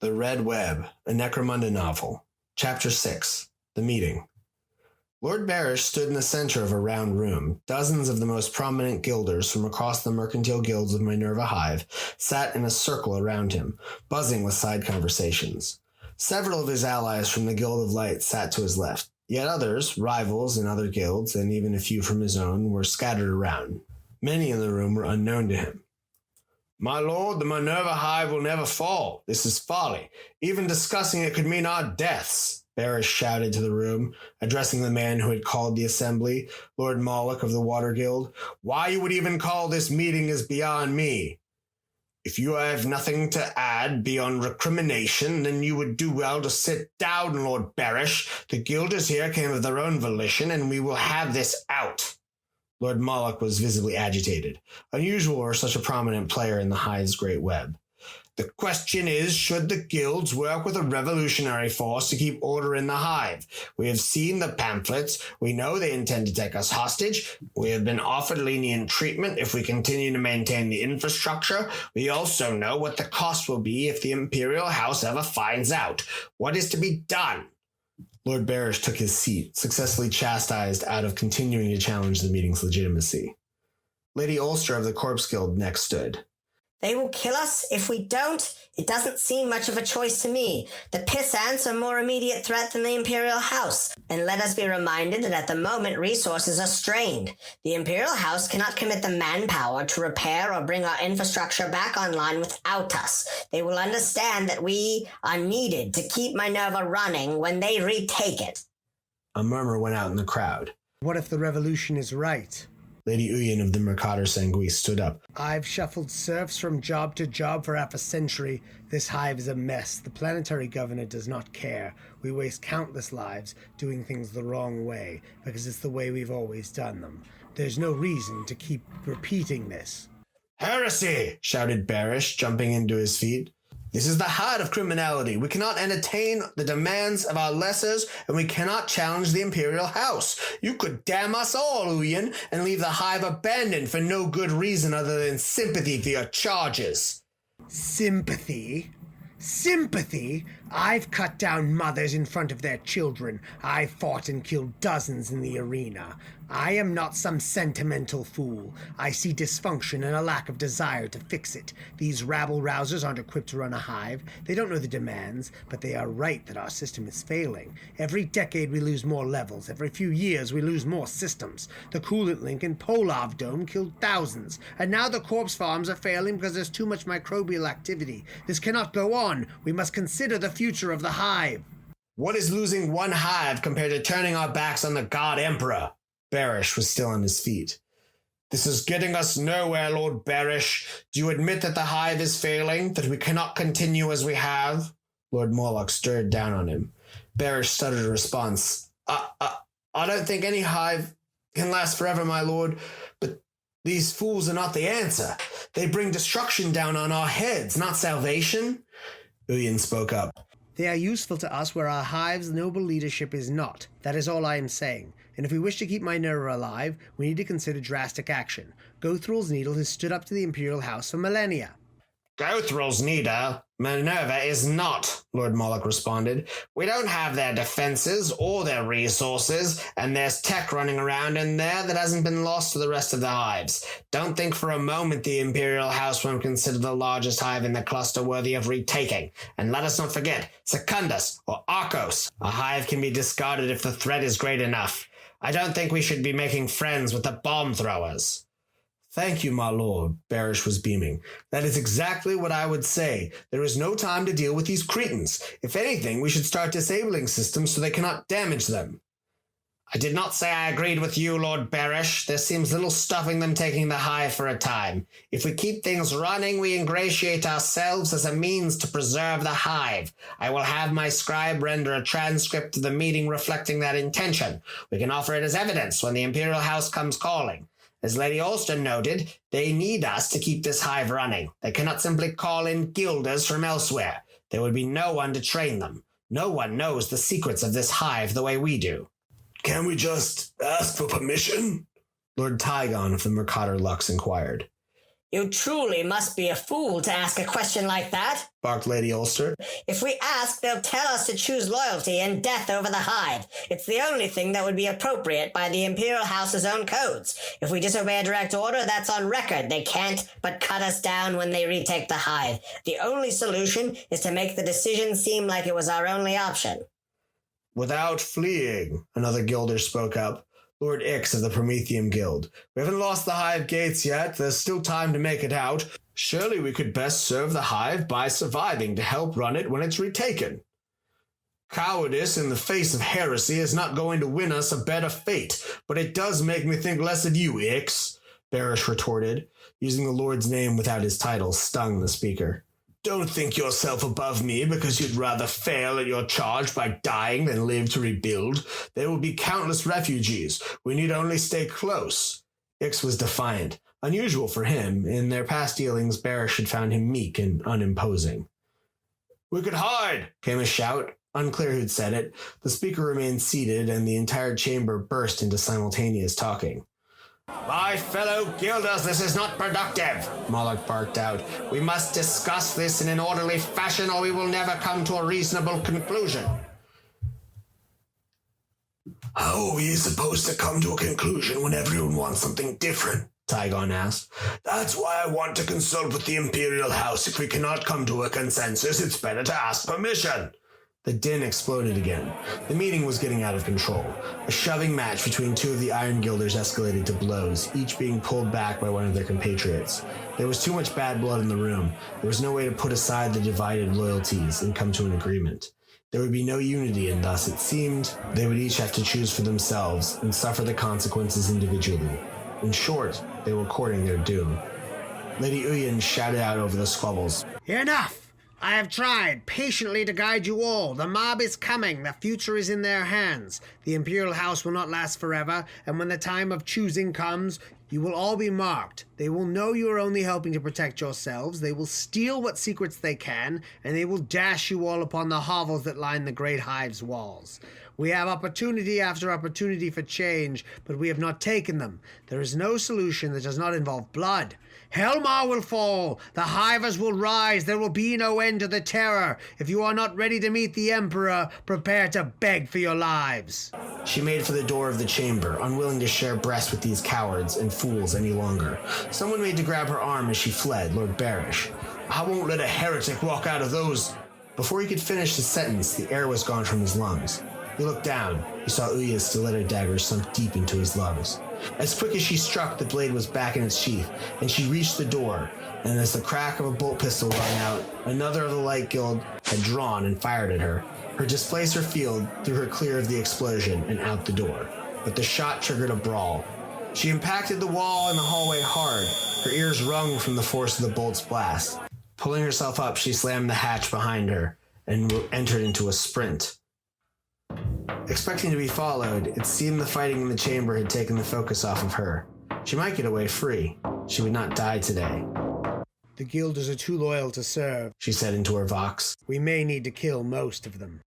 The Red Web, a Necromunda novel. Chapter 6. The Meeting. Lord Barish stood in the center of a round room. Dozens of the most prominent guilders from across the mercantile guilds of Minerva Hive sat in a circle around him, buzzing with side conversations. Several of his allies from the Guild of Light sat to his left, yet others, rivals in other guilds, and even a few from his own, were scattered around. Many in the room were unknown to him. "My lord, the Minerva Hive will never fall. This is folly. Even discussing it could mean our deaths," Barish shouted to the room, addressing the man who had called the assembly, Lord Moloch of the Water Guild. "Why you would even call this meeting is beyond me. If you have nothing to add beyond recrimination, then you would do well to sit down, Lord Barish. The guilders here came of their own volition, and we will have this out." Lord Moloch was visibly agitated, unusual for such a prominent player in the Hive's great web. "The question is, should the guilds work with a revolutionary force to keep order in the Hive? We have seen the pamphlets. We know they intend to take us hostage. We have been offered lenient treatment if we continue to maintain the infrastructure. We also know what the cost will be if the Imperial House ever finds out. What is to be done?" Lord Barish took his seat, successfully chastised out of continuing to challenge the meeting's legitimacy. Lady Ulster of the Corpse Guild next stood. "They will kill us if we don't. It doesn't seem much of a choice to me. The piss ants are more immediate threat than the Imperial House. And let us be reminded that at the moment resources are strained. The Imperial House cannot commit the manpower to repair or bring our infrastructure back online without us. They will understand that we are needed to keep Minerva running when they retake it." A murmur went out in the crowd. "What if the revolution is right?" Lady Uyen of the Mercator Sanguis stood up. "I've shuffled serfs from job to job for half a century. This hive is a mess. The planetary governor does not care. We waste countless lives doing things the wrong way because it's the way we've always done them. There's no reason to keep repeating this." "Heresy!" shouted Barish, jumping into his feet. "This is the height of criminality. We cannot entertain the demands of our lessers, and we cannot challenge the Imperial House. You could damn us all, Uyen, and leave the Hive abandoned for no good reason other than sympathy for your charges." Sympathy? Sympathy? I've cut down mothers in front of their children. I've fought and killed dozens in the arena. I am not some sentimental fool. I see dysfunction and a lack of desire to fix it. These rabble-rousers aren't equipped to run a hive. They don't know the demands, but they are right that our system is failing. Every decade we lose more levels. Every few years we lose more systems. The coolant link in Polov Dome killed thousands, and now the corpse farms are failing because there's too much microbial activity. This cannot go on. We must consider the future of the hive. "What is losing one hive compared to turning our backs on the God Emperor?" Barish was still on his feet. "This is getting us nowhere, Lord Barish. Do you admit that the hive is failing, that we cannot continue as we have?" Lord Moloch stared down on him. Barish stuttered a response. I don't think any hive can last forever, my lord, but these fools are not the answer. They bring destruction down on our heads, not salvation." Uyen spoke up. "They are useful to us where our hive's noble leadership is not. That is all I am saying. And if we wish to keep Minerva alive, we need to consider drastic action. Gothrul's Needle has stood up to the Imperial House for millennia." "Gothrul's Needle? Minerva is not," Lord Moloch responded. "We don't have their defenses or their resources, and there's tech running around in there that hasn't been lost to the rest of the hives. Don't think for a moment the Imperial House won't consider the largest hive in the cluster worthy of retaking. And let us not forget, Secundus or Arcos. A hive can be discarded if the threat is great enough. I don't think we should be making friends with the bomb throwers." "Thank you, my lord," Barish was beaming. "That is exactly what I would say. There is no time to deal with these cretins. If anything, we should start disabling systems so they cannot damage them." "I did not say I agreed with you, Lord Barish. There seems little stuffing them taking the hive for a time. If we keep things running, we ingratiate ourselves as a means to preserve the hive. I will have my scribe render a transcript of the meeting reflecting that intention. We can offer it as evidence when the Imperial House comes calling. As Lady Ulster noted, they need us to keep this hive running. They cannot simply call in guilders from elsewhere. There would be no one to train them. No one knows the secrets of this hive the way we do." "Can we just ask for permission?" Lord Tygon of the Mercator Lux inquired. You truly must be a fool to ask a question like that, barked Lady Ulster. If we ask, they'll tell us to choose loyalty and death over the hive. It's the only thing that would be appropriate by the Imperial House's own codes. If we disobey a direct order, that's on record. They can't but cut us down when they retake the hive. The only solution is to make the decision seem like it was our only option. Without fleeing, another Guilder spoke up. Lord Ix of the Prometheum Guild. We haven't lost the hive gates yet. There's still time to make it out. Surely we could best serve the hive by surviving to help run it when it's retaken. Cowardice in the face of heresy is not going to win us a better fate, but it does make me think less of you, Ix, Barish retorted. Using the Lord's name without his title stung the speaker. Don't think yourself above me because you'd rather fail at your charge by dying than live to rebuild. There will be countless refugees. We need only stay close. Ix was defiant. Unusual for him. In their past dealings, Barish had found him meek and unimposing. We could hide, came a shout. Unclear who'd said it. The speaker remained seated, and the entire chamber burst into simultaneous talking. My fellow Guilders, this is not productive, Moloch barked out. We must discuss this in an orderly fashion or we will never come to a reasonable conclusion. How are we supposed to come to a conclusion when everyone wants something different? Tygon asked. That's why I want to consult with the Imperial House. If we cannot come to a consensus, it's better to ask permission. The din exploded again. The meeting was getting out of control. A shoving match between two of the Iron Guilders escalated to blows, each being pulled back by one of their compatriots. There was too much bad blood in the room. There was no way to put aside the divided loyalties and come to an agreement. There would be no unity, and thus it seemed they would each have to choose for themselves and suffer the consequences individually. In short, they were courting their doom. Lady Uyen shouted out over the squabbles. Enough! I have tried patiently to guide you all. The mob is coming. The future is in their hands. The Imperial House will not last forever, and when the time of choosing comes, you will all be marked. They will know you are only helping to protect yourselves. They will steal what secrets they can, and they will dash you all upon the hovels that line the great hive's walls. We have opportunity after opportunity for change, but we have not taken them. There is no solution that does not involve blood. Helmar will fall. The hivers will rise. There will be no end to the terror. If you are not ready to meet the Emperor, prepare to beg for your lives. She made for the door of the chamber, unwilling to share breast with these cowards and fools any longer. Someone made to grab her arm as she fled, Lord Barish. I won't let a heretic walk out of those. Before he could finish his sentence, the air was gone from his lungs. He looked down. He saw Uya's stiletto dagger sunk deep into his lungs. As quick as she struck, the blade was back in its sheath, and she reached the door, and as the crack of a bolt pistol rang out, another of the Light Guild had drawn and fired at her. Her displacer field threw her clear of the explosion and out the door, but the shot triggered a brawl. She impacted the wall and the hallway hard. Her ears rung from the force of the bolt's blast. Pulling herself up, she slammed the hatch behind her and entered into a sprint. Expecting to be followed, it seemed the fighting in the chamber had taken the focus off of her. She might get away free. She would not die today. The Guilders are too loyal to serve, she said into her vox. We may need to kill most of them.